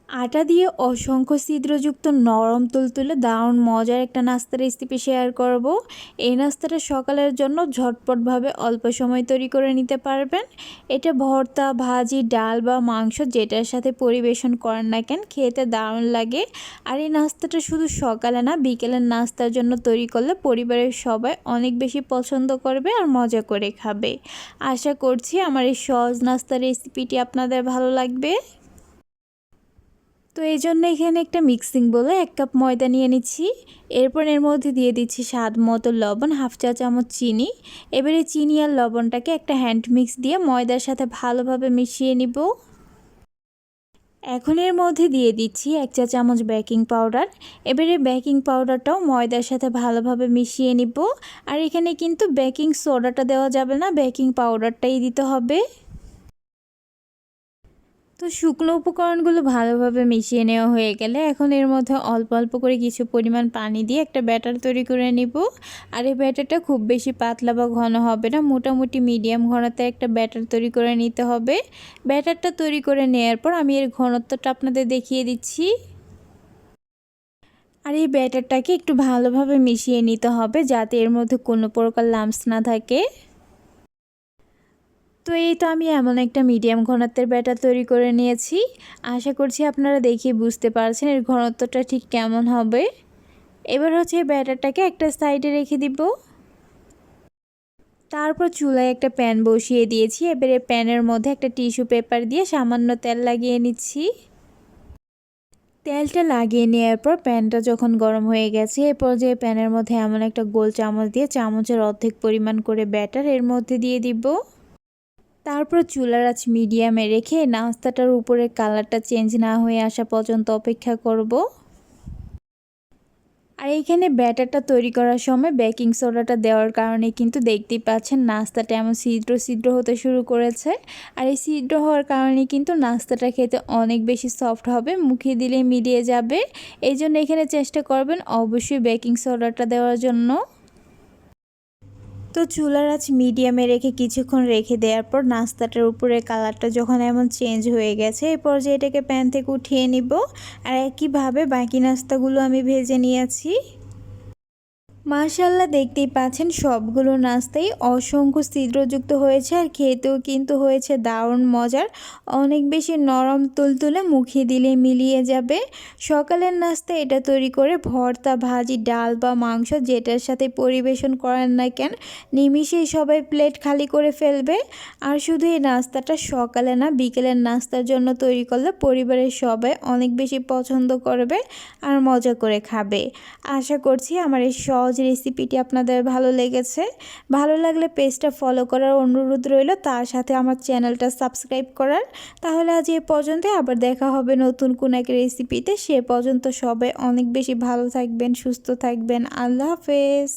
আটা দিয়ে অসংখ্য ছিদ্রযুক্ত নরম তুলতুলে দারুণ মজার একটা নাস্তার রেসিপি শেয়ার করব। এই নাস্তাটা সকালের জন্য ঝটপটভাবে অল্প সময় তৈরি করে নিতে পারবেন। এটা ভর্তা, ভাজি, ডাল বা মাংস যেটার সাথে পরিবেশন করেন না কেন খেতে দারুণ লাগে। আর এই নাস্তাটা শুধু সকালে না, বিকেলের নাস্তার জন্য তৈরি করলে পরিবারের সবাই অনেক বেশি পছন্দ করবে আর মজা করে খাবে। আশা করছি আমার এই সহজ নাস্তার রেসিপিটি আপনাদের ভালো লাগবে। তো এই জন্য এখানে একটা মিক্সিং বলে 1 কাপ ময়দা নিয়ে নিচ্ছি। এরপর এর মধ্যে দিয়ে দিচ্ছি স্বাদ মতো লবণ, হাফ চা চামচ চিনি। এবারে চিনি আর লবণটাকে একটা হ্যান্ড মিক্স দিয়ে ময়দার সাথে ভালোভাবে মিশিয়ে নিব। এখন এর মধ্যে দিয়ে দিচ্ছি 1 চা চামচ বেকিং পাউডার। এবারে বেকিং পাউডারটাও ময়দার সাথে ভালোভাবে মিশিয়ে নিব। আর এখানে কিন্তু বেকিং সোডাটা দেওয়া যাবে না, বেকিং পাউডারটাই দিতে হবে। তো শুকনো উপকরণগুলো ভালোভাবে মিশিয়ে নেওয়া হয়ে গেলে এখন এর মধ্যে অল্প অল্প করে কিছু পরিমাণ পানি দিয়ে একটা ব্যাটার তৈরি করে নিব। আর এই ব্যাটারটা খুব বেশি পাতলা বা ঘন হবে না, মোটামুটি মিডিয়াম ঘনত্বে একটা ব্যাটার তৈরি করে নিতে হবে। ব্যাটারটা তৈরি করে নেওয়ার পর আমি এর ঘনত্বটা আপনাদের দেখিয়ে দিচ্ছি। আর এই ব্যাটারটাকে একটু ভালোভাবে মিশিয়ে নিতে হবে যাতে এর মধ্যে কোনো প্রকার লাম্পস না থাকে। তো এই তো আমি এমন একটা মিডিয়াম ঘনত্বের ব্যাটার তৈরি করে নিয়েছি। আশা করছি আপনারা দেখে বুঝতে পারছেন এর ঘনত্বটা ঠিক কেমন হবে। এবার হচ্ছে ব্যাটারটাকে একটা সাইডে রেখে দিব। তারপর চুলায় একটা প্যান বসিয়ে দিয়েছি। এবারে প্যানের মধ্যে একটা টিস্যু পেপার দিয়ে সামান্য তেল লাগিয়ে নিচ্ছি। তেলটা লাগিয়ে নেওয়ার পর প্যানটা যখন গরম হয়ে গেছে এ পর্যায়ে প্যানের মধ্যে এমন একটা গোল চামচ দিয়ে চামচের অর্ধেক পরিমাণ করে ব্যাটার এর মধ্যে দিয়ে দিব। তারপর চুলার আঁচ মিডিয়ামে রেখে নাস্তাটার উপরে কালারটা চেঞ্জ না হয়ে আসা পর্যন্ত অপেক্ষা করব। আর এইখানে ব্যাটারটা তৈরি করার সময় বেকিং সোডাটা দেওয়ার কারণে কিন্তু দেখতেই পাচ্ছেন নাস্তাটা এমন ছিদ্র ছিদ্র হতে শুরু করেছে। আর এই ছিদ্র হওয়ার কারণে কিন্তু নাস্তাটা খেতে অনেক বেশি সফট হবে, মুখে দিলে মিলিয়ে যাবে। এই জন্য এখানে চেষ্টা করবেন অবশ্যই বেকিং সোডাটা দেওয়ার জন্য। তো চুলার আঁচ মিডিয়ামে রেখে কিছুক্ষণ রেখে দেওয়ার পর নাস্তাটার উপরে কালারটা যখন এমন চেঞ্জ হয়ে গেছে এই পর্যায়ে এটাকে প্যান থেকে উঠিয়ে নিব। আর একইভাবে বাকি নাস্তাগুলো আমি ভেজে নিয়েছি। মাশাআল্লাহ দেখতেই পাচ্ছেন সবগুলো নাস্তাই অসংখ্য ছিদ্রযুক্ত হয়েছে আর খেতেও কিন্তু হয়েছে দারুণ মজার, অনেক বেশি নরম তুলতুলে, মুখে দিলে মিলিয়ে যাবে। সকালের নাস্তা এটা তৈরি করে ভর্তা, ভাজি, ডাল বা মাংস যেটার সাথে পরিবেশন করেন না কেন নিমিষেই সবাই প্লেট খালি করে ফেলবে। আর শুধু এই নাস্তাটা সকালে না, বিকেলের নাস্তার জন্য তৈরি করলে পরিবারের সবাই অনেক বেশি পছন্দ করবে আর মজা করে খাবে। আশা করছি আমার এই সহজ রেসিপিটি আপনাদের ভালো লেগেছে। ভালো লাগলে পেজটা ফলো করার অনুরোধ রইল, তার সাথে আমার চ্যানেলটা সাবস্ক্রাইব করার। তাহলে আজ এ পর্যন্ত, আবার দেখা হবে নতুন কোন এক রেসিপিতে। সে পর্যন্ত সবাই অনেক বেশি ভালো থাকবেন, সুস্থ থাকবেন। আল্লাহ হাফেজ।